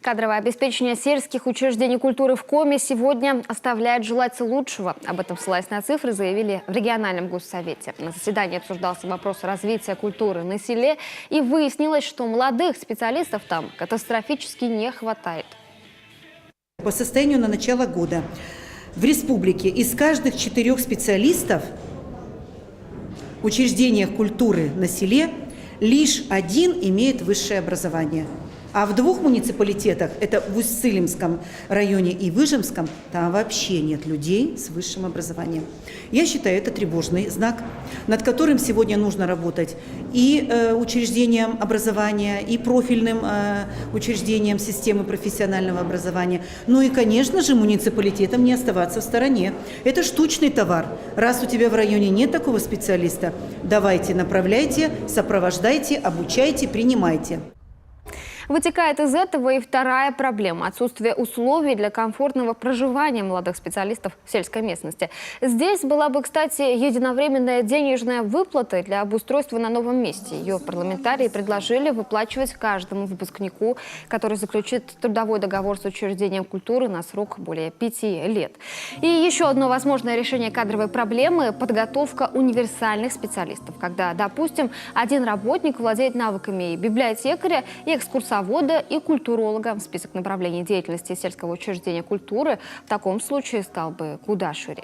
Кадровое обеспечение сельских учреждений культуры в Коми сегодня оставляет желать лучшего. Об этом, ссылаясь на цифры, заявили в региональном госсовете. На заседании обсуждался вопрос развития культуры на селе, и выяснилось, что молодых специалистов там катастрофически не хватает. По состоянию на начало года в республике из каждых 4 специалистов в учреждениях культуры на селе лишь 1 имеет высшее образование. А в 2 муниципалитетах, это в Усть-Цилимском районе и Выжимском, там вообще нет людей с высшим образованием. Я считаю, это тревожный знак, над которым сегодня нужно работать и учреждениям образования, и профильным учреждениям системы профессионального образования. Ну и, конечно же, муниципалитетам не оставаться в стороне. Это штучный товар. Раз у тебя в районе нет такого специалиста, давайте, направляйте, сопровождайте, обучайте, принимайте. Вытекает из этого и вторая проблема – отсутствие условий для комфортного проживания молодых специалистов в сельской местности. Здесь была бы, кстати, единовременная денежная выплата для обустройства на новом месте. Ее парламентарии предложили выплачивать каждому выпускнику, который заключит трудовой договор с учреждением культуры на срок более 5 лет. И еще одно возможное решение кадровой проблемы – подготовка универсальных специалистов. Когда, допустим, один работник владеет навыками и библиотекаря, и экскурсовода, и культуролога. Список направлений деятельности сельского учреждения культуры в таком случае стал бы куда шире.